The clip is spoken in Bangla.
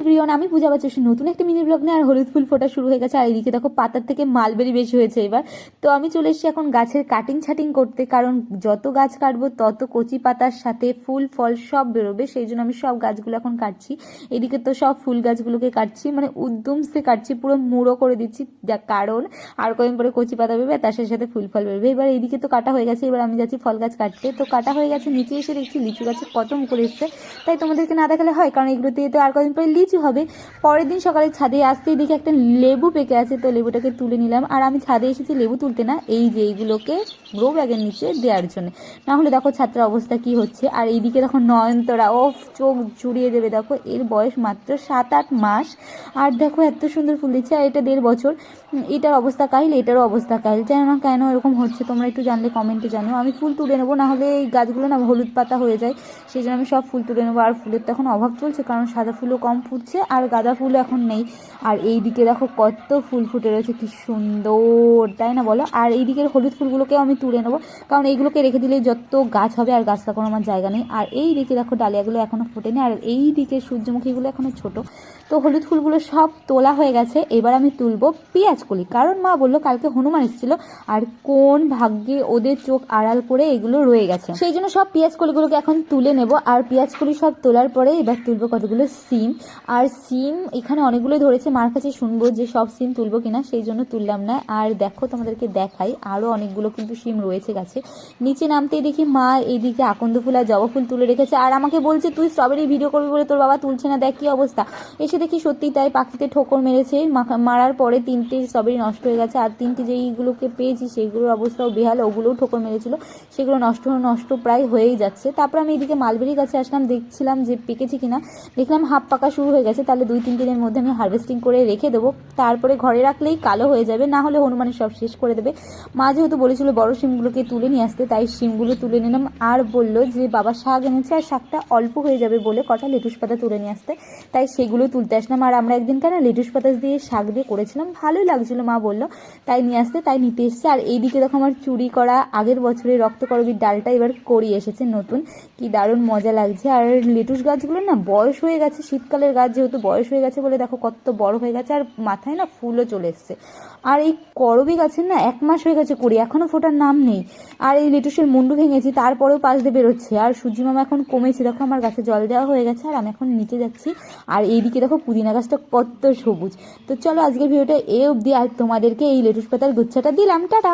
এভরিওয়ান, আমি পূজা বাচ্চু নতুন একটা মিনি ব্লগ নিয়ে আর হলুদ ফুল ফোটা শুরু হয়ে গেছে। আর এইদিকে দেখো পাতার থেকে মালবেরি বেশি হয়েছে এবার। তো আমি চলে এসেছি এখন গাছের কাটিং ছাটিং করতে, কারণ যত গাছ কাটবো তত কচি পাতার সাথে ফুল ফল সব বেরোবে, সেই জন্য আমি সব গাছগুলো এখন কাটছি। এদিকে তো সব ফুল গাছগুলোকে কাটছি, মানে উদ্যম সে কাটছি, পুরো মুড়ো করে দিচ্ছি, যা কারণ আর কদিন পরে কচি পাতা বেরোবে, তার সাথে সাথে ফুল ফল বেরোবে। এবার এইদিকে তো কাটা হয়ে গেছে, এবার আমি যাচ্ছি ফল গাছ কাটতে। তো কাটা হয়ে গেছে, নিচে এসে দেখছি লিচু গাছে কত মুকুল এসছে, তাই তোমাদেরকে না দেখালে হয়, কারণ এগুলো দিয়ে তো আর কদিন পরে লিচু হবে। পরের দিন সকালে ছাদে আসতেই দেখি একটা লেবু পেকে আছে, তো লেবুটাকে তুলে নিলাম। আর আমি ছাদে এসেছি লেবু তুলতে না, এই যে এইগুলোকে গ্রো ব্যাগের নিচে দেওয়ার জন্য, না হলে দেখো ছাত্রের অবস্থা কি হচ্ছে। আর এইদিকে দেখো নয়নতরা, ও চোখ জুড়িয়ে দেবে, দেখো এর বয়স মাত্র 7-8 মাস, আর দেখো এত সুন্দর ফুল দিচ্ছে। আর এটা 1.5 বছর, এটার অবস্থা কাহিল, এটারও অবস্থা কাহিল। জানো না কেন এরকম হচ্ছে, তোমরা একটু জানলে কমেন্টে জানো। আমি ফুল তুলে নেবো, না হলে এই গাছগুলো না হলুদ পাতা হয়ে যায়, সেই জন্য আমি সব ফুল তুলে নেবো। আর ফুলের তো এখন অভাব চলছে, কারণ সাদা ফুলও কম ফুটছে আর গাঁদা ফুলও এখন নেই। আর এই দিকে দেখো কত ফুল ফুটে রয়েছে, কি সুন্দর, তাই না বলো? আর এই দিকের হলুদ ফুলগুলোকেও আমি তুলে নেবো, কারণ এইগুলোকে রেখে দিলে যত গাছ হবে, আর গাছ লাগানোর আমার জায়গা নেই। আর এই দিকে দেখো ডালিয়াগুলো এখনো ফোটেনি, আর এই দিকে সূর্যমুখীগুলো এখনো ছোট। তো হলুদ ফুলগুলো সব তোলা হয়ে গেছে, এবার আমি তুলবো পেঁয়াজ কলি, কারণ মা বললো কালকে হনুমান এসেছিল, আর কোন ভাগ্যে ওদের চোখ আড়াল করে এগুলো রয়ে গেছে, সেই জন্য সব পেঁয়াজ কলিগুলোকে এখন তুলে নেব। আর পেঁয়াজ কলি সব তোলার পরে এবার তুলবো কতগুলো সিম। আর সিম এখানে অনেকগুলো ধরেছে, মার কাছে শুনবো যে সব সিম তুলবো কিনা, সেই জন্য তুললাম না। আর দেখো তোমাদেরকে দেখাই, আরও অনেকগুলো কিন্তু সিম রয়েছে গাছে। নিচে নামতেই দেখি মা এইদিকে আকন্দ ফুল আর জবা ফুল তুলে রেখেছে, আর আমাকে বলছে তুই স্ট্রবেরি ভিডিও করবি বলে তোর বাবা তুলছে না, দেখ কি অবস্থা। এসে দেখি সত্যিই তাই, পাখিতে ঠোকর মেরেছে, মারার পরে 3টে স্ট্রবেরি নষ্ট হয়ে গেছে। আর 3টে যেইগুলোকে পেয়েছি সেইগুলোর অবস্থাও বেহাল, ওগুলোও ঠোকর মেরেছিল, সেগুলো নষ্ট প্রায় হয়েই যাচ্ছে। তারপর আমি এদিকে মালবেরি গাছে আসলাম, দেখছিলাম যে পেকেছে কিনা, দেখলাম হাফ পাকা শুরু হয়ে গেছে, তাহলে 2-3 দিনের মধ্যে আমি হারভেস্টিং করে রেখে দেবো। তারপরে ঘরে রাখলেই কালো হয়ে যাবে, না হলে হনুমানের সব শেষ করে দেবে। মা যেহেতু বলেছিল বড় শিমগুলোকে তুলে নিয়ে আসতে, তাই শিমগুলো তুলে নিলাম। আর বললো যে বাবা শাক এনেছে, আর শাকটা অল্প হয়ে যাবে বলে কটা লেটুস পাতা তুলে নিয়ে আসতে, তাই সেগুলো তুলতে আসলাম। আর আমরা একদিন কেন লেটুস পাতা দিয়ে শাক দিয়ে করেছিলাম, ভালোই লাগছিলো, মা বললো তাই নিয়ে আসতে, তাই নিতে এসছে। আর এইদিকে দেখো আমার চুরি করা আগের বছরের রক্তকরবীর ডালটা এবার করিয়ে এসেছে নতুন, কি দারুণ মজা লাগছে। আর লেটুস গাছগুলো না বয়স হয়ে গেছে, শীতকালের গাছ যেহেতু বয়স হয়ে গেছে বলে দেখো কত বড় হয়ে গেছে, আর মাথায় না ফুলও চলে এসছে। আর এই করবী গাছের না 1 মাস হয়ে গেছে করি, এখনও ফোটার নাম নেই। আর এই লেটুসের মুন্ডু ভেঙেছি, তারপরেও পাশ দিয়ে বেরোচ্ছে। আর সূর্যি মামা এখন কমেছে, দেখো আমার গাছে জল দেওয়া হয়ে গেছে, আর আমি এখন নিচে যাচ্ছি। আর এইদিকে দেখো পুদিনা গাছটা কত সবুজ। তো চলো আজকের ভিডিওটা এ অবধি, আর তোমাদেরকে এই লেটুস পাতার গুচ্ছাটা দিলাম, টাটা।